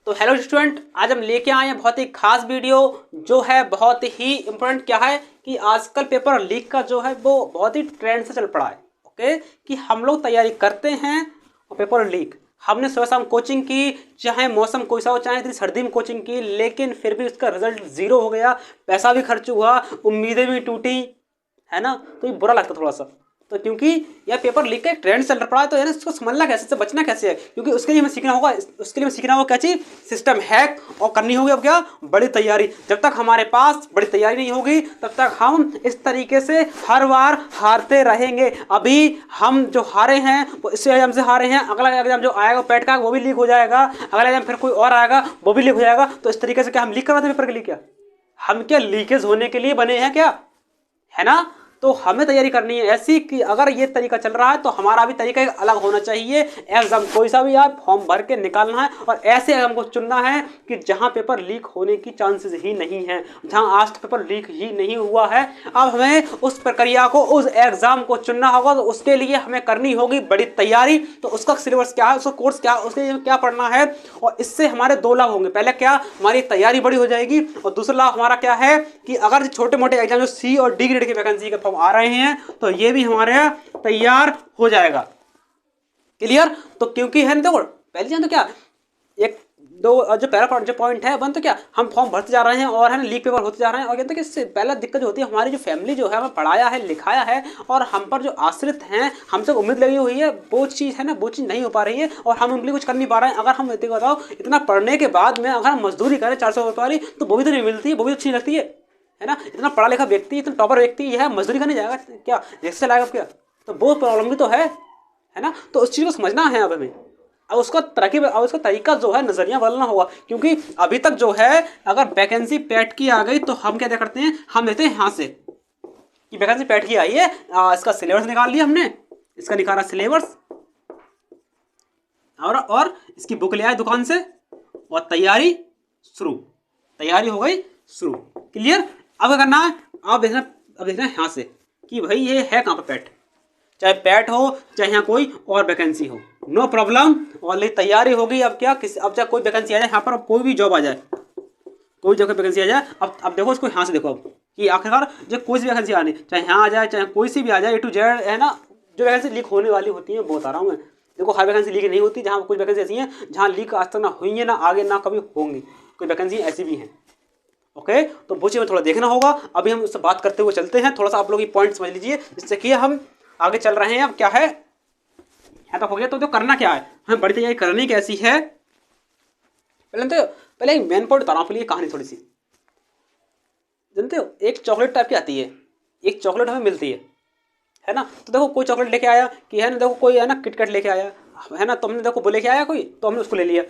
तो hello student, आज हम लेके आए हैं बहुत ही खास वीडियो जो है बहुत ही इम्पोर्टेंट। क्या है कि आजकल पेपर लीक का जो है वो बहुत ही ट्रेंड से चल पड़ा है। ओके, कि हम लोग तैयारी करते हैं और पेपर लीक। हमने सुबह शाम कोचिंग की, चाहे मौसम कोई सा हो, चाहे इतनी सर्दी में कोचिंग की, लेकिन फिर भी उसका रिजल्ट जीरो हो गया। पैसा भी खर्च हुआ, उम्मीदें भी टूटी, है ना। तो ये बुरा लगता थोड़ा सा। तो क्योंकि यह पेपर लीक का एक ट्रेंड चल रहा है, तो यार इसको समझना कैसे, इससे बचना कैसे है, क्योंकि उसके लिए हमें सीखना होगा। उसके लिए हमें सीखना होगा क्या चीज़, सिस्टम हैक, और करनी होगी अब क्या, बड़ी तैयारी। जब तक हमारे पास बड़ी तैयारी नहीं होगी तब तक हम इस तरीके से हर बार हारते रहेंगे। अभी हम जो हारे हैं वो इससे एग्जाम से हारे हैं, अगला एग्जाम जो आएगा पेट का वो भी लीक हो जाएगा, अगला एग्जाम फिर कोई और आएगा वो भी लीक हो जाएगा। तो इस तरीके से क्या हम लीक करवाते पेपर के लिए? क्या हम क्या लीकेज होने के लिए बने हैं क्या? है ना। तो हमें तैयारी करनी है ऐसी कि अगर ये तरीका चल रहा है तो हमारा भी तरीका एक अलग होना चाहिए। एग्जाम कोई सा भी आए, फॉर्म भर के निकालना है और ऐसे एग्जाम को चुनना है कि जहां पेपर लीक होने की चांसेस ही नहीं है, जहां आज तक पेपर लीक ही नहीं हुआ है। अब हमें उस प्रक्रिया को, उस एग्जाम को चुनना होगा। तो उसके लिए हमें करनी होगी बड़ी तैयारी। तो उसका सिलेबस क्या है, उसका कोर्स क्या है, उसके लिए क्या पढ़ना है, और इससे हमारे दो लाभ होंगे। पहले क्या, हमारी तैयारी बड़ी हो जाएगी, और दूसरा लाभ हमारा क्या है कि अगर छोटे मोटे एग्जाम जो सी और डी ग्रेड की वैकेंसी के फॉर्म आ रहे हैं तो ये भी हमारे तैयार हो जाएगा। क्लियर। तो क्योंकि है ना, देखो पहले जान तो क्या, एक दो जो पहला जो पॉइंट है वन, तो क्या हम फॉर्म भरते जा रहे हैं और है ना लीक पेपर होते जा रहे हैं। और कहते हैं कि इससे पहला दिक्कत जो होती है, हमारी जो फैमिली जो है हमें पढ़ाया है, लिखाया है, और हम पर जो आश्रित हैं, हमसे उम्मीद लगी हुई है, वो चीज़ है ना, वो चीज़ नहीं हो पा रही है और हम उनके लिए कुछ कर नहीं पा रहे हैं। अगर हम इतने बताओ, इतना पढ़ने के बाद में अगर हम मजदूरी करें 400 रुपये वाली, तो वो भी तो नहीं मिलती है, वो भी अच्छी लगती है ना। इतना पढ़ा लिखा व्यक्ति, इतना टॉपर व्यक्ति यह मजदूरी करने जाएगा क्या, जैसे लाएगा क्या? तो वो प्रॉब्लम भी तो है ना। तो उस चीज़ को समझना है अब हमें। अब उसका तरकीब, अब उसका तरीका जो है, नजरिया बदलना होगा। क्योंकि अभी तक जो है अगर वैकेंसी पेट की आ गई तो हम क्या करते हैं, हम देते हैं यहाँ से कि वैकेंसी पेट की आई है, इसका सिलेबस निकाल लिया हमने, इसका निकाला सिलेबस, और इसकी बुक ले आए दुकान से, और तैयारी शुरू। तैयारी हो गई शुरू। क्लियर। अब क्या करना है, अब देखना है यहाँ से कि भाई ये है कहाँ पर पेट, चाहे पैट हो चाहे यहाँ कोई और वैकेंसी हो, नो प्रॉब्लम। ऑलरेडी तैयारी होगी। अब क्या, अब चाहे कोई वैकेंसी आ जाए यहाँ पर, अब कोई भी जॉब आ जाए, कोई जगह वैकेंसी आ जाए, अब देखो इसको यहाँ से देखो अब कि आखिरकार जब कोई सी वैकेंसी आनी, चाहे यहाँ आ जाए चाहे कोई सी भी आ जाए, A to Z है ना। जो वैकेंसी लीक होने वाली होती है वो बता रहा हूँ मैं। देखो हर वैकेंसी लीक नहीं होती, जहाँ कुछ वैकेंसी ऐसी हैं जहाँ लीक आज तक ना हुई है, ना आगे ना कभी होंगी। कोई वैकेंसी ऐसी भी हैं। ओके, तो वो चीज़ में थोड़ा देखना होगा। अभी हम उससे बात करते हुए चलते हैं, थोड़ा सा आप लोग ये पॉइंट समझ लीजिए, जिससे कि हम आगे चल रहे हैं। अब क्या है, यहाँ तक हो गया। तो करना क्या है, हमें बड़ी तैयारी करनी कैसी है। पहले एक मेन पॉइंट बता रहा हूँ, आपके लिए कहानी थोड़ी सी। जानते हो, एक चॉकलेट टाइप की आती है, एक चॉकलेट हमें मिलती है ना। तो देखो कोई चॉकलेट लेके आया कि है ना, देखो कोई है ना किटकैट लेके आया है ना, तो हमने देखो वो लेके आया कोई, तो हमने उसको ले लिया।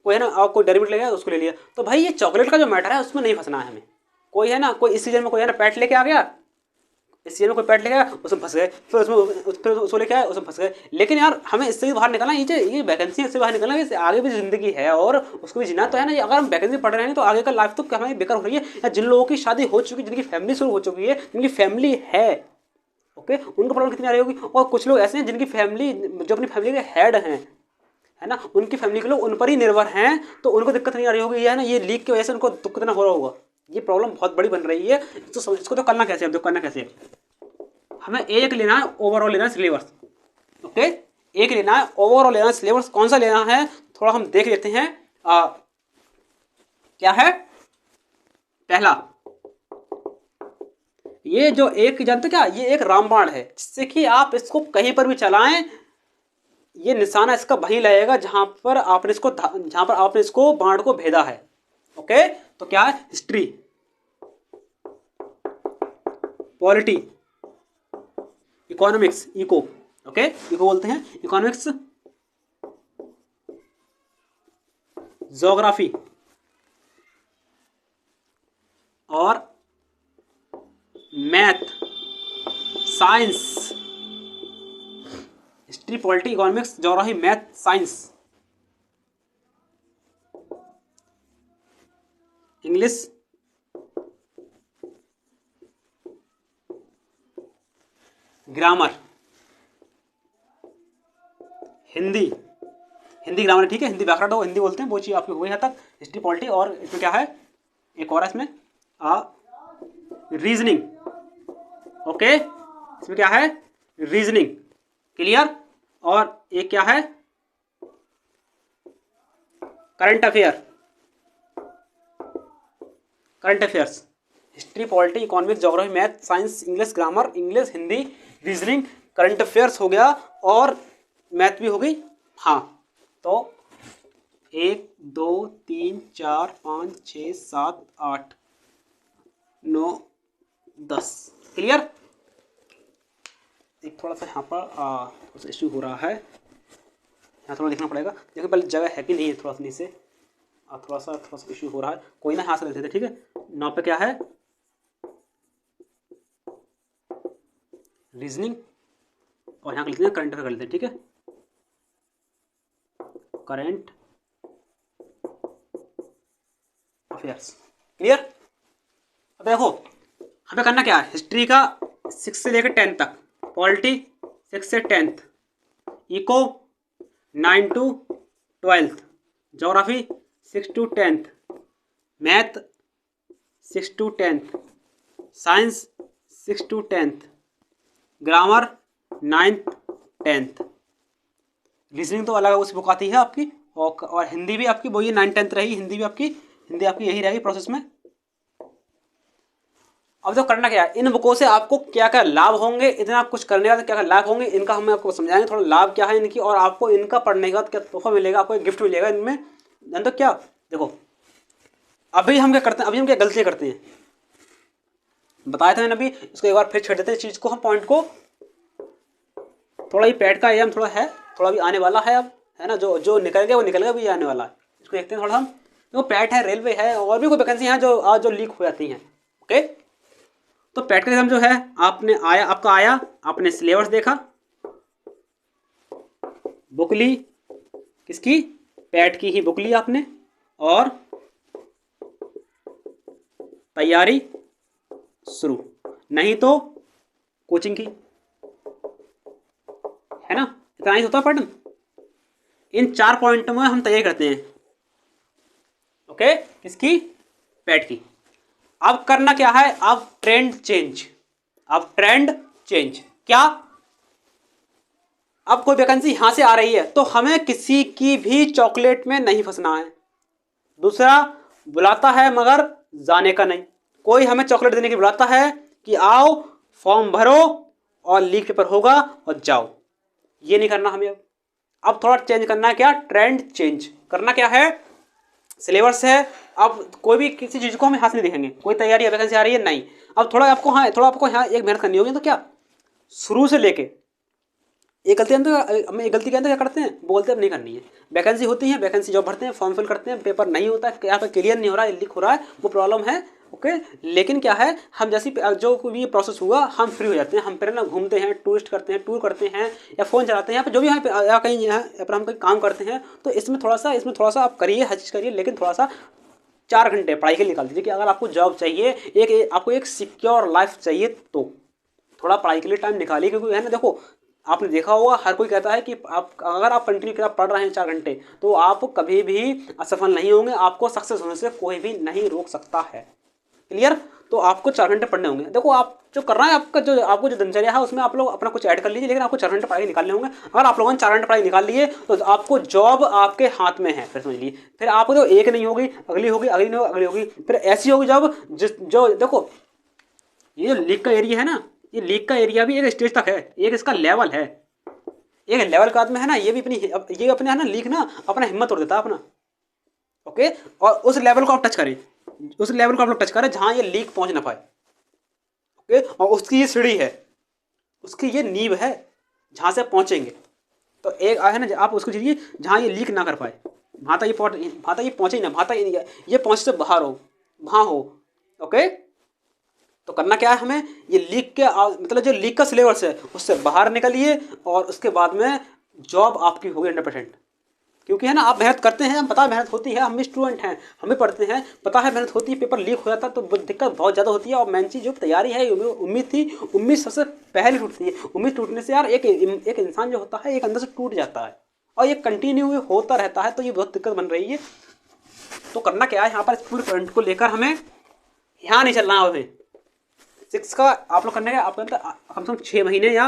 कोई है ना, और कोई डेरी मिल्क लेके आया उसको ले लिया। तो भाई ये चॉकलेट का जो मैटर है उसमें नहीं फंसना है हमें। कोई है ना, कोई इस सीजन में कोई है ना पैट लेके आ गया, इस सीजन में कोई पैट लेके आया, उसमें फंस गए, फिर उसको लेके आया, उसमें फंस गए। लेकिन यार हमें इससे भी बाहर निकलना, ये वैकेंसी इससे बाहर निकलना, इससे आगे भी जिंदगी है और उसको भी जीना तो है ना। अगर हम वैकेंसी पढ़ रहे हैं तो आगे का लाइफ तो हमारी बेकार हो रही है। या जिन लोगों की शादी हो चुकी है, जिनकी फैमिली शुरू हो चुकी है, जिनकी फैमिली है, ओके, उनको प्रॉब्लम कितनी आ रही होगी। और कुछ लोग ऐसे हैं जिनकी फैमिली, जो अपनी फैमिली के हेड हैं, है ना, उनकी फैमिली के लोग उन पर ही निर्भर हैं, तो उनको दिक्कत नहीं आ रही होगी। ये है ना, ये लीक की वजह से उनको दुख कितना हो रहा होगा। ये प्रॉब्लम बहुत बड़ी बन रही है। तो इसको तो करना कैसे, अब देखो करना कैसे है। हमें एक लेना है, ओवरऑल लेना है सिलेबस। ओके, एक लेना है, ओवरऑल लेना है सिलेबस। कौन सा लेना है थोड़ा हम देख लेते हैं। क्या है पहला, ये जो एक जानते क्या, ये एक रामबाण है, जिससे कि आप इसको कहीं पर भी चलाएं, ये निशाना इसका वहीं लगेगा जहां पर आपने इसको बाण को भेदा है। ओके, तो क्या है, history, polity, economics, eco, okay, eco बोलते हैं, इकोनॉमिक्स, ज्योग्राफी और math, science, history, polity, economics, geography, math, science, English, grammar, Hindi, Hindi grammar ठीक है, हिंदी व्याकरण हो, हिंदी बोलते हैं, वो चीज़ आपकी हो गई यहाँ तक। हिस्ट्री पॉलिटी, और इसमें क्या है, एक और है इसमें रीजनिंग। ओके, इसमें क्या है, रीजनिंग, क्लियर। और एक क्या है, current affair, current affairs. History polity economics geography math science English grammar English Hindi reasoning current affairs हो गया और मैथ भी हो गई। हाँ, तो 1 2 3 4 5 6 7 8 9 10 क्लियर। एक थोड़ा सा यहाँ पर थोड़ा सा इश्यू हो रहा है, यहाँ थोड़ा देखना पड़ेगा, देखो पहले जगह है कि नहीं है, थोड़ा सा नीचे थोड़ा सा इश्यू हो रहा है, कोई ना, यहाँ से लेते थे, ठीक है। 9 पे क्या है, रीजनिंग, और यहाँ लिखते हैं करंट अफेयर कर लेते हैं, ठीक है, करंट अफेयर्स, क्लियर। अब देखो हमें करना क्या है, हिस्ट्री का 6 से लेकर 10 तक, पॉलिटी 6 से 10th, eco 9 to 12th, geography 6 to 10th, math 6 to 10th, science 6 to 10th, grammar 9th 10th, reasoning तो अलग उस बुक आती है आपकी, और हिंदी भी आपकी वही 9 10th रही, हिंदी आपकी यही रहेगी प्रोसेस में। अब तो करना क्या है, इन बुकों से आपको क्या क्या लाभ होंगे, इतना कुछ करने का क्या क्या लाभ होंगे, इनका हम आपको समझाएंगे थोड़ा लाभ क्या है इनकी, और आपको इनका पढ़ने का क्या तोहफा मिलेगा, आपको एक गिफ्ट मिलेगा इनमें। तो क्या देखो, अभी हम क्या करते हैं, अभी हम क्या गलतियाँ करते हैं बताया था मैंने अभी, इसको एक बार फिर छेड़ देते हैं चीज़ को हम, पॉइंट को। थोड़ा ये पैड का एग्जाम थोड़ा है, थोड़ा भी आने वाला है अब, है ना, जो निकल गया वो निकल गया, भी आने वाला है, इसको देखते हैं थोड़ा हम। तो पैड है, रेलवे है, और भी कोई वैकेंसी है जो लीक हो जाती हैं। ओके, तो पैड का एग्जाम जो है आपका आया, आपने सिलेबस देखा, बुक ली, किसकी, पैड की ही बुक ली आपने, और तैयारी शुरू, नहीं तो कोचिंग की, है ना, इतना ही होता है पैटर्न। इन 4 पॉइंटों में हम तैयारी करते हैं। ओके, किसकी, पैड की। अब करना क्या है, अब ट्रेंड चेंज, क्या, अब कोई वैकेंसी यहां से आ रही है तो हमें किसी की भी चॉकलेट में नहीं फंसना है। दूसरा, बुलाता है मगर जाने का नहीं, कोई हमें चॉकलेट देने की बुलाता है कि आओ फॉर्म भरो और लीक पेपर होगा और जाओ, ये नहीं करना हमें। अब थोड़ा चेंज करना है, क्या, ट्रेंड चेंज करना क्या है, सिलेबस है, अब कोई भी किसी चीज़ को हम हाथ नहीं देखेंगे, कोई तैयारी या वैकेंसी आ रही है नहीं, अब थोड़ा आपको यहाँ एक मेहनत करनी होगी। तो क्या, शुरू से लेके एक गलती हम एक गलती के अंदर क्या करते हैं, बोलते हैं नहीं करनी है, वैकेंसी होती है, वैकेंसी जॉब भरते हैं, फॉर्म फिल करते हैं, पेपर नहीं होता है, यहाँ पर क्लियर नहीं हो रहा है, लीक हो रहा है, वो प्रॉब्लम है। ओके, लेकिन क्या है, हम जैसी जो भी प्रोसेस हुआ हम फ्री हो जाते हैं, हम फिर ना घूमते हैं, टूर करते हैं या फ़ोन चलाते हैं, या जो भी यहाँ पे या कहीं यहाँ पर हम कहीं काम करते हैं, तो इसमें थोड़ा सा आप करिए, हर चीज़ करिए, लेकिन थोड़ा सा 4 घंटे पढ़ाई के लिए निकाल दीजिए कि अगर आपको जॉब चाहिए, आपको एक सिक्योर लाइफ चाहिए, तो थोड़ा पढ़ाई के लिए टाइम निकालिए। क्योंकि है ना, देखो आपने देखा होगा, हर कोई कहता है कि अगर आप कंटिन्यू पढ़ रहे हैं 4 घंटे तो आप कभी भी असफल नहीं होंगे, आपको सक्सेस होने से कोई भी नहीं रोक सकता है, क्लियर। तो आपको 4 घंटे पढ़ने होंगे। देखो आप जो कर रहे हैं, आपको जो दिनचर्या है उसमें आप लोग अपना कुछ ऐड कर लीजिए, लेकिन आपको 4 घंटे पढ़ाई निकालने होंगे। अगर आप लोगों ने 4 घंटे पढ़ाई निकाल लिए तो आपको जॉब आपके हाथ में है, फिर समझ लीजिए। फिर आपको तो एक नहीं होगी, अगली होगी, अगली होगी, फिर ऐसी होगी जॉब जो देखो, ये जो लीक का एरिया है ना, ये लीक का एरिया भी एक स्टेज तक है, एक इसका लेवल है, एक लेवल का आदमी है ना, ये अपने है ना, लीक ना अपना हिम्मत तोड़ देता है अपना। ओके, और उस लेवल को आप टच करें, उस लेवल को आप लोग टच करें जहां ये लीक पहुंच ना पाए। ओके, और उसकी ये सीढ़ी है, उसकी ये नींव है जहां से पहुंचेंगे। तो एक है ना, आप उसको चीजिए जहां ये लीक ना कर पाए, वहां तक ये पहुंचे ही ना, ये पहुंच से बाहर हो, वहां हो। ओके, तो करना क्या है हमें, ये लीक के मतलब जो लीक का सिलेबस है उससे बाहर निकलिए, और उसके बाद में जॉब आपकी होगी 100%। क्योंकि है ना, आप मेहनत करते हैं, पता है मेहनत होती है, हम भी स्टूडेंट हैं, हम भी पढ़ते हैं, पता है मेहनत होती है, पेपर लीक हो जाता है तो दिक्कत बहुत ज़्यादा होती है। और मेन चीज़ जो तैयारी है, उम्मीद थी, उम्मीद सबसे पहले टूटती है। उम्मीद टूटने से यार एक इंसान जो होता है एक अंदर से टूट जाता है। और ये कंटिन्यू होता रहता है, तो ये बहुत दिक्कत बन रही है। तो करना क्या है, यहाँ पर इस पूरे करंट को लेकर हमें यहाँ नहीं चलना है। हमें 6 का आप लोग करने का आपके अंदर कम से कम 6 महीने या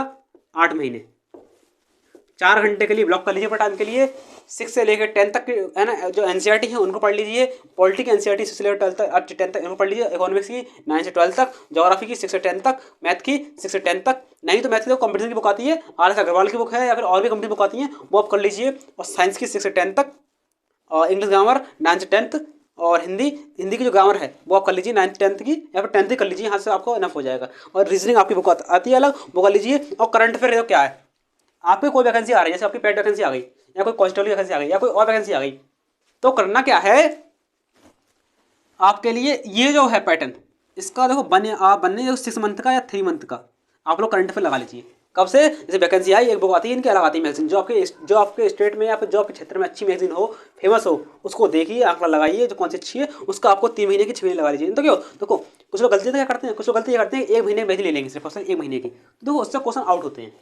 8 महीने 4 घंटे के लिए ब्लॉक कर लीजिए पर टाइम के लिए। 6 से लेकर 10 तक है ना, जो एनसीईआरटी है उनको पढ़ लीजिए। पॉलिटी की एनसीईआरटी 6 से लेकर 12 तक 10 तक इनको पढ़ लीजिए। इकोनॉमिक्स की 9 से 12 तक, ज्योग्राफी की 6 से 10 तक, मैथ की 6 से 10 तक। नहीं तो मैथ की तो कंपटीशन की बुक आती है, RS अग्रवाल की बुक है या फिर और भी कंपनी बुक आती है, वो आप कर लीजिए। और साइंस की 6 से 10 तक, और इंग्लिश ग्रामर 9 से 10, और हिंदी की जो ग्रामर है वो आप कर लीजिए 9th 10th की, या फिर 10th ही कर लीजिए, यहाँ से आपको इनफ हो जाएगा। और रीजनिंग आपकी बुक आती है अलग, वो कर लीजिए। और करंट अफेयर क्या है, आपकी कोई वैकेंसी आ रही है, जैसे आपकी पेट वैकेंसी आ गई, या कोई कांस्टेबल वैकेंसी आ गई, या कोई और वैकेंसी आ गई, तो करना क्या है आपके लिए, ये जो है पैटर्न इसका देखो बनने 6 मंथ का या 3 मंथ का आप लोग करंट अफेयर लगा लीजिए। कब से, जैसे वैकेंसी आई एक बुक आती है इनकी अलग आती है मैगजीन, जो आपके स्टेट में या फिर जो आपके क्षेत्र में अच्छी मैगजीन हो, फेमस हो, उसको देखिए, आंकड़ा लगाइए जो कौन सी अच्छी है, उसका आपको 3 महीने की 6 महीने लगा लीजिए। तो क्यों देखो, कुछ लोग गलती क्या करते हैं, कुछ लोग गलती ये करते हैं 1 महीने की मैगजीन ले लेंगे, सिर्फ 1 महीने की, देखो उससे क्वेश्चन आउट होते हैं,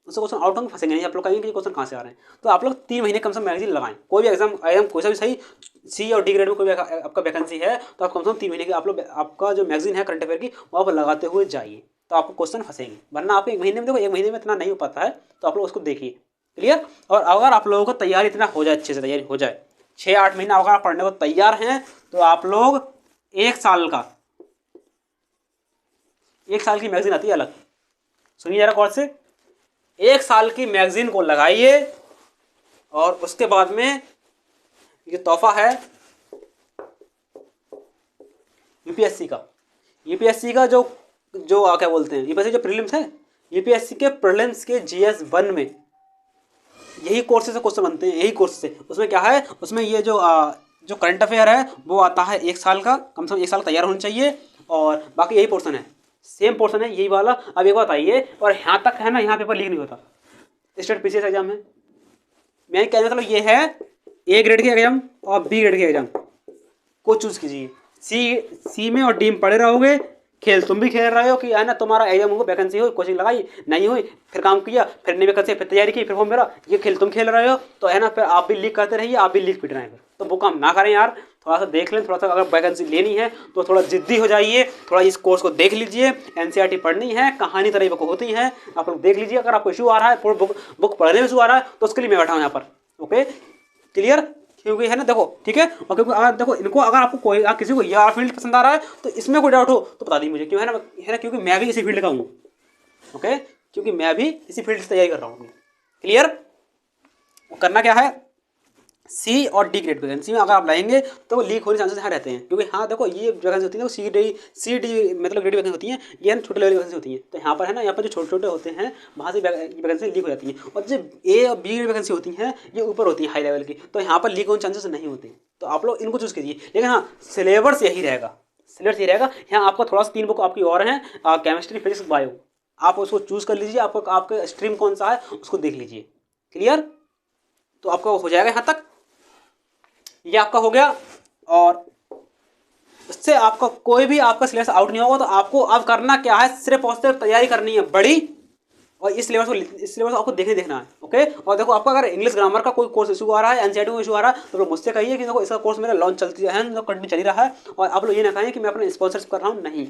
उससे क्वेश्चन आउट होंगे, फंसेंगे नहीं। आप लोग कहेंगे कि क्वेश्चन कहाँ से आ रहे हैं, तो आप लोग 3 महीने कम से कम मैगजीन लगाएं। कोई भी एग्जाम कोई सा भी सही, C और D ग्रेड में कोई भी आपका वैकेंसी है, तो आप कम से कम 3 महीने की आप लोग आपका जो मैगजीन है करंट अफेयर की वो आप लगाते हुए जाइए, तो आपको क्वेश्चन फंसेंगे। वरना आपको 1 महीने में, देखो 1 महीने में इतना नहीं हो पाता है, तो आप लोग उसको देखिए। क्लियर। और अगर आप लोगों को तैयारी इतना हो जाए, अच्छे से तैयारी हो जाए, 6-8 महीना अगर आप पढ़ने को तैयार हैं, तो आप लोग 1 साल की मैगजीन आती है अलग, सुनिए जरा गौर से, 1 साल की मैगजीन को लगाइए। और उसके बाद में ये तोहफा है यूपीएससी का जो क्या बोलते हैं, यूपीएससी जो प्रीलिम्स है, यूपीएससी के प्रीलिम्स के GS 1 में यही कोर्स से क्वेश्चन बनते हैं, यही कोर्स से। उसमें क्या है, उसमें ये जो करंट अफेयर है वो आता है 1 साल का, कम से कम 1 साल तैयार होना चाहिए। और बाकी यही पोर्शन है, सेम पोर्शन है यही वाला। अब एक बात आइए, और यहाँ तक है ना, यहाँ पेपर लीक नहीं होता, स्टेट PCS एग्जाम है। मैं कहने मतलब ये है, A ग्रेड के एग्जाम और B ग्रेड के एग्जाम को चूज कीजिए। C में और D में पढ़े रहोगे, खेल तुम भी खेल रहे हो कि है ना, तुम्हारा एग्जाम हो, वैकेंसी हो, कोचिंग लगाई नहीं हुई, फिर काम किया, फिर नहीं वैकेंसी, फिर तैयारी की, फिर फॉर्म मेरा, ये खेल तुम खेल रहे हो, तो है ना, फिर आप भी लीक करते रहिए, आप भी लीक पिट रहे हैं। तो वो काम ना करें यार, थोड़ा सा देख लें, थोड़ा सा अगर वैकेंसी लेनी है तो थोड़ा जिद्दी हो जाइए, थोड़ा इस कोर्स को देख लीजिए। NCERT पढ़नी है, कहानी तरह बुक होती है, आप लोग देख लीजिए। अगर आपको इशू आ रहा है, बुक पढ़ने में इशू आ रहा है, तो उसके लिए मैं बैठा हूँ यहाँ पर। ओके क्लियर, क्योंकि है ना देखो, ठीक है। और क्योंकि अगर देखो इनको, अगर आपको किसी को यह फील्ड पसंद आ रहा है, तो इसमें कोई डाउट हो तो बता दी मुझे, क्यों है ना, क्योंकि मैं भी इसी फील्ड का हूँ। ओके, क्योंकि मैं भी इसी फील्ड से तैयारी कर रहा हूँ। क्लियर। करना क्या है, C और D ग्रेड वैकेंसी में अगर आप लाएंगे तो वो लीक होने चांसेस यहाँ रहते हैं, क्योंकि हाँ देखो ये वैकेंसी होती है वो C D मतलब ग्रेड वैकेंसी होती हैं, ये छोटे लेवल की वैकेंसी होती है। तो यहाँ पर है ना, यहाँ पर जो छोटे छोटे होते हैं वहाँ से वैकेंसी लीक हो जाती है। और जो A और B ग्रेड वैकेंसी होती हैं ये ऊपर होती है हाई लेवल की, तो यहाँ पर लीक होने चांसेस नहीं होते। तो आप लोग इनको चूज़ कीजिए। लेकिन हाँ, सिलेबस यही रहेगा, यहाँ आपका थोड़ा सा 3 बुक आपकी और हैं, केमिस्ट्री, फिजिक्स, बायो, आप उसको चूज़ कर लीजिए। आपका स्ट्रीम कौन सा है उसको देख लीजिए। क्लियर। तो आपका हो जाएगा यहाँ तक, ये आपका हो गया। और इससे आपका कोई भी आपका सिलेबस आउट नहीं होगा। तो आपको अब करना क्या है, सिर्फ और सिर्फ तैयारी करनी है बड़ी, और इस सिलेबस आपको देखना है। ओके। और देखो आपका अगर इंग्लिश ग्रामर का कोई कोर्स इशू आ रहा है, NCERT में इशू आ रहा है, तो लोग मुझसे कहिए कि देखो इसका कोर्स मेरा लॉन्च चलती है, कंटिन्यू चल रहा है। और आप लोग ये ना कहें कि मैं अपना स्पॉन्सरशिप कर रहा हूँ, नहीं।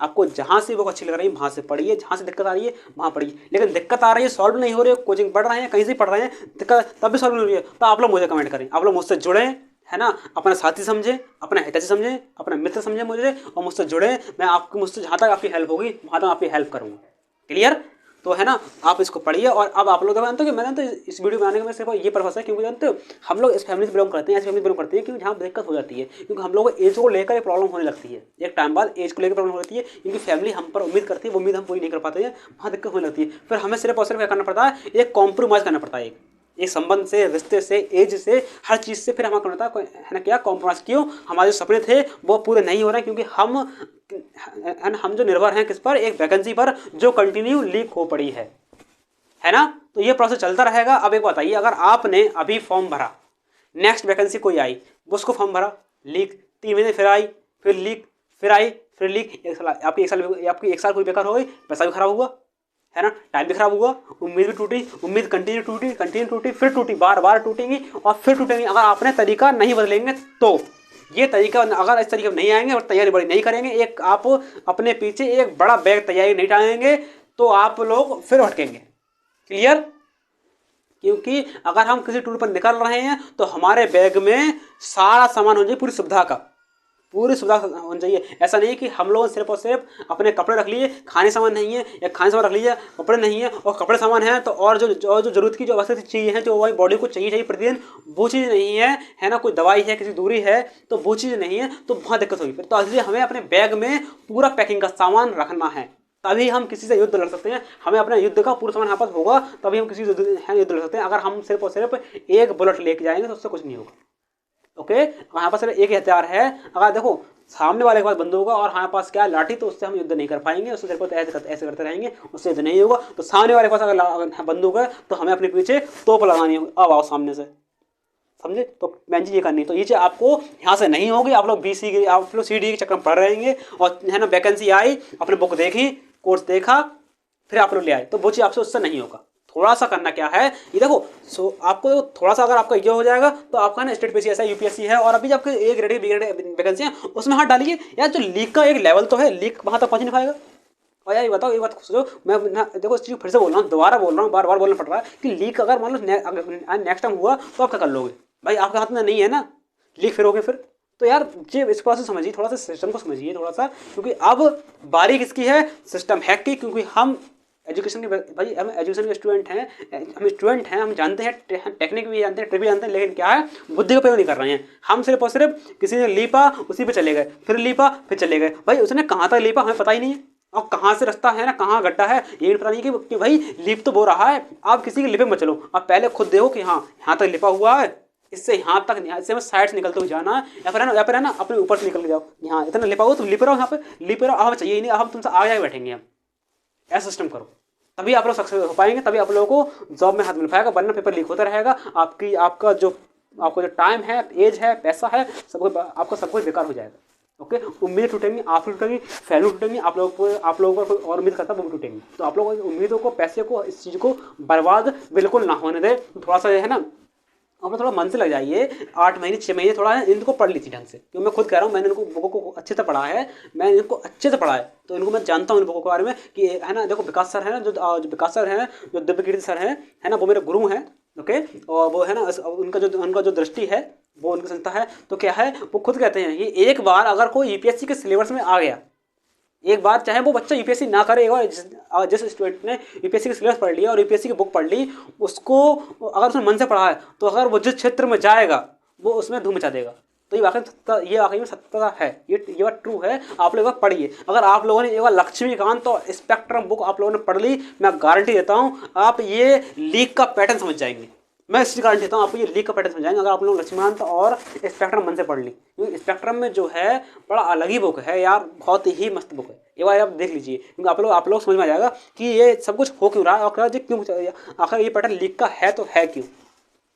आपको जहाँ से वो अच्छी लग रही है वहाँ से पढ़िए, जहाँ से दिक्कत आ रही है वहाँ पढ़िए। लेकिन दिक्कत आ रही है, सॉल्व नहीं हो रही है, कोचिंग पढ़ रहे हैं, कहीं से पढ़ रहे हैं, दिक्कत तब भी सॉल्व नहीं हो रही है, तो आप लोग मुझे कमेंट करें, आप लोग मुझसे जुड़ें, है ना, अपना साथी समझें, अपना हितैषी समझें, अपना मित्र समझें मुझे, और मुझसे जुड़े। मैं मुझसे जहाँ तक आपकी हेल्प होगी वहाँ तक आपकी हेल्प करूँगा। क्लियर। तो है ना, आप इसको पढ़िए। और अब आप लोग जानते हो कि मैंने तो इस वीडियो बनाने का सिर्फ ये पर्पस है, क्योंकि जानते हो हम लोग इस फैमिली से बिलोंग करते हैं, ऐसी फैमिली बिलोंग करते हैं, क्योंकि जहाँ दिक्कत हो जाती है, क्योंकि हम लोग को एज को लेकर एक प्रॉब्लम होने लगती है, एक टाइम बाद एज को लेकर प्रॉब्लम होती है, क्योंकि फैमिली हम पर उम्मीद करती है, वो उम्मीद हम पूरी नहीं कर पाते हैं, वहाँ दिक्कत होने लगती है। फिर हमें सिर्फ और सिर्फ क्या करना पड़ता है, एक कॉम्प्रोमाइज़ करना पड़ता है, एक संबंध से, रिश्ते से, एज से, हर चीज़ से फिर हमें करना था, है ना, क्या कॉम्प्रोमाइज़। क्यों, हमारे जो सपने थे वो पूरे नहीं हो रहे हैं, क्योंकि हम जो निर्भर हैं किस पर, एक वैकेंसी पर जो कंटिन्यू लीक हो पड़ी है ना। तो ये प्रोसेस चलता रहेगा। अब एक बताइए, अगर आपने अभी फॉर्म भरा, नेक्स्ट वैकेंसी कोई आई, उसको फॉर्म भरा, लीक, 3 महीने फिर आई, फिर लीक, फिर आई, फिर लीक, आपकी एक साल कोई बेकार हो गई, पैसा भी खराब हुआ, है ना, टाइम भी खराब हुआ, उम्मीद भी टूटी, उम्मीद कंटिन्यू टूटी, फिर टूटी, बार बार टूटेंगी और फिर टूटेंगी अगर आपने तरीका नहीं बदलेंगे तो। ये तरीका अगर इस तरीके में नहीं आएंगे और तैयारी बड़ी नहीं करेंगे, एक आप अपने पीछे एक बड़ा बैग तैयारी नहीं टालेंगे तो आप लोग फिर भटकेंगे। क्लियर? क्योंकि अगर हम किसी टूर पर निकल रहे हैं तो हमारे बैग में सारा सामान हो जाए, पूरी सुविधा होनी चाहिए। ऐसा नहीं कि हम लोग सिर्फ और सिर्फ अपने कपड़े रख लिए, खाने सामान नहीं है, या खाने सामान रख लीजिए कपड़े नहीं है, और कपड़े सामान है तो और जो जरूरत की जो आवश्यक चीज़ें हैं जो हमारी बॉडी को चाहिए प्रतिदिन, वो चीज़ नहीं है ना, कोई दवाई है, किसी दूरी है तो वो चीज़ नहीं है, तो बहुत दिक्कत होगी फिर। तो इसलिए हमें अपने बैग में पूरा पैकिंग का सामान रखना है, तभी हम किसी से युद्ध लड़ सकते हैं। हमें अपने युद्ध का पूरा सामान हमारे पास होगा तभी हम किसी से युद्ध लड़ सकते हैं। अगर हम सिर्फ और सिर्फ एक बुलेट लेके जाएंगे तो उससे कुछ नहीं होगा। ओके, हमारे पास सिर्फ एक ही हथियार है। अगर देखो सामने वाले के पास बंदूक होगा और हमारे पास क्या लाठी, तो उससे हम युद्ध नहीं कर पाएंगे, उससे सिर्फ ऐसे करते रहेंगे, उससे युद्ध नहीं होगा। तो सामने वाले के पास अगर बंदूक है तो हमें अपने पीछे तोप लगानी होगी, अब आओ सामने से, समझे? तो मैंने ये करनी, तो ये चीज़ आपको यहाँ से नहीं होगी। आप लोग BC के, आप लोग CD के चक्कर में पढ़ रहेंगे और है ना, वैकेंसी आई, अपने बुक देखी, कोर्स देखा, फिर आप लोग ले आए, तो वो चीज़ आपसे उससे नहीं होगा। थोड़ा सा करना क्या है, ये देखो, आपको थोड़ा सा अगर आपका ये हो जाएगा तो आपका ना स्टेट PCS है, UPSC है, और अभी जब A grade B grade vacancy है उसमें हाथ डालिए यार। जो लीक का एक लेवल तो है, लीक वहाँ तक पहुँच नहीं पाएगा। और यार ये बताओ, एक बात सोचो, मैं देखो इस चीज़ फिर से बोल रहा हूँ, दोबारा बोल रहा हूँ, बार बार बोलना पड़ रहा है कि लीक अगर मान लो नेक्स्ट टाइम हुआ तो आप क्या कर लोगे भाई? आपके हाथ में नहीं है ना, लीक फिर हो गए फिर। तो यार ये इस प्रोसेस समझिए, थोड़ा सा सिस्टम को समझिए थोड़ा सा, क्योंकि अब बारी किसकी है? सिस्टम हैक की। क्योंकि हम एजुकेशन के भाई, हम एजुकेशन के स्टूडेंट हैं, हम जानते हैं, टेक्निक भी जानते हैं, ट्रिक भी जानते हैं, लेकिन क्या है, बुद्धि का प्रयोग नहीं कर रहे हैं। हम सिर्फ और सिर्फ किसी ने लीपा उसी पे चले गए, फिर लीपा फिर चले गए। भाई उसने कहाँ तक लीपा हमें पता ही नहीं है, और कहाँ से रास्ता है ना, कहाँ गड्ढा है ये भी पता नहीं कि भाई लीप तो बो रहा है। आप किसी के लिपे मत चलो, आप पहले खुद देखो कि हाँ यहाँ तक लिपा हुआ है, इससे यहाँ तक, इससे हमें साइड से निकलते हुए जाना है, या फिर है ना अपने ऊपर से निकल के जाओ। यहाँ इतना लिपा हुआ, तुम लिप रहो, यहाँ पे लिप रहो, हमें चाहिए ही नहीं, हम तुमसे आगे आगे बैठेंगे। हम ऐसा सिस्टम करो, तभी आप लोग सक्सेस हो पाएंगे, तभी आप लोगों को जॉब में हाथ मिल पाएगा। वरना पेपर लीक होता रहेगा, आपका जो टाइम है, एज है, पैसा है, आपका सब कुछ बेकार हो जाएगा। ओके, उम्मीद टूटेंगी, आप टूटेंगी, फैमिली टूटेंगी, आप लोगों को कोई और उम्मीद करता है वो भी टूटेंगी। तो आप लोगों की उम्मीदों को, पैसे को, इस चीज़ को बर्बाद बिल्कुल ना होने दें। थोड़ा सा है ना, आप थोड़ा मन से लग जाइए। 8 महीने 6 महीने थोड़ा है इनको पढ़ ली थी ढंग से, क्योंकि मैं खुद कह रहा हूँ, मैंने इनको बुकों को अच्छे से पढ़ा है, मैंने इनको अच्छे से पढ़ा है, तो इनको मैं जानता हूँ इन बुकों के बारे में कि है ना। देखो विकास सर है ना, जो विकास सर हैं, जो दिव्यकीर्ति सर हैं, है ना, वो मेरे गुरु हैं। ओके, और वो है ना, उनका जो दृष्टि है वो उनकी संस्था है। तो क्या है, वो खुद कहते हैं कि एक बार अगर कोई UPSC के सिलेबस में आ गया, एक बार चाहे वो बच्चा UPSC ना करे, एक बार जिस स्टूडेंट ने UPSC की सिलेबस पढ़ लिया और UPSC की बुक पढ़ ली, उसको अगर उसने मन से पढ़ा है तो अगर वो जिस क्षेत्र में जाएगा वो उसमें धूम मचा देगा। तो ये वाकई में सत्यता है, ये बात ट्रू है। आप लोग एक बार पढ़िए, अगर आप लोगों ने एक बार लक्ष्मीकांत और स्पेक्ट्रम बुक आप लोगों ने पढ़ ली, मैं गारंटी देता हूँ आप ये लीक का पैटर्न समझ जाएंगे। मैं इसकी गारंटी देता हूँ आपको ये लीक का पैटर्न समझाएंगे अगर आप लोग लक्ष्मीकांत और स्पेक्ट्रम मन से पढ़ ली। क्योंकि स्पेक्ट्रम में जो है बड़ा अलग ही बुक है यार, बहुत ही मस्त बुक है, एक बार आप देख लीजिए। क्योंकि आप लोग समझ में आ जाएगा कि ये सब कुछ हो क्यों रहा है, और क्यों आखिर ये पैटर्न लीक का है तो है क्यों,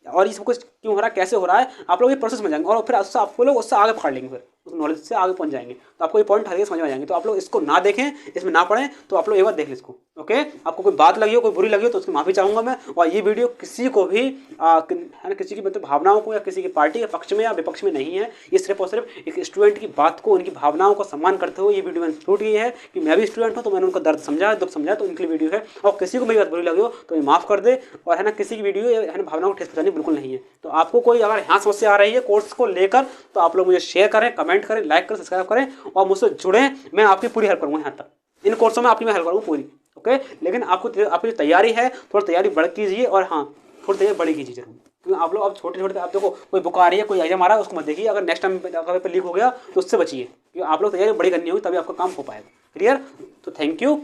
और ये सब कुछ क्यों हो रहा है, कैसे हो रहा है, आप लोग ये प्रोसेस में जाएंगे और फिर उससे आपको लोग उससे आगे पकड़ लेंगे, फिर उस नॉलेज से आगे पहुंच जाएंगे। तो आपको ये पॉइंट हर समझ में आ जाएंगे। तो आप लोग इसको ना देखें, इसमें ना पढ़ें, तो आप लोग एक बार देख लें इसको। ओके, आपको कोई बात लगी हो, कोई बुरी लगी हो तो उसकी माफ़ी चाहूँगा मैं। और ये वीडियो किसी को भी है ना, किसी की मतलब भावनाओं को या किसी की पार्टी के पक्ष में या विपक्ष में नहीं है। ये सिर्फ और सिर्फ एक स्टूडेंट की बात को, उनकी भावनाओं को सम्मान करते हुए ये वीडियो मैंने छूट गई है कि मैं भी स्टूडेंट हूँ, तो मैंने उनका दर्द समझा, दुख समझा, तो उनके लिए वीडियो है। और किसी को मेरी बात बुरी लगी हो तो ये माफ़ कर दे, और है ना, किसी की वीडियो है ना भावनाओं को ठेस पहुंचानी बिल्कुल नहीं है। तो आपको कोई अगर यहाँ समस्या आ रही है कोर्स को लेकर, तो आप लोग मुझे शेयर करें, कमेंट करें, लाइक करें, सब्सक्राइब करें और मुझसे जुड़ें। मैं आपकी पूरी हेल्प करूँगा यहाँ तक, इन कोर्सों में आपकी मैं हेल्प करूँगा पूरी। ओके, लेकिन आपकी जो तैयारी है थोड़ा तैयारी बढ़ कीजिए, और हाँ थोड़ी तैयारी बड़ी कीजिए जरूर। क्योंकि आप लोग अब छोटे आप देखो, कोई बुक आ रही है, कोई एग्जाम आ रहा है, उसको मत देखिए। अगर नेक्स्ट टाइम पेपर लीक हो गया तो उससे बचिए, क्योंकि आप लोग तैयारी बड़ी करनी होगी, तभी आपका काम हो पाएगा। क्लियर? तो थैंक यू।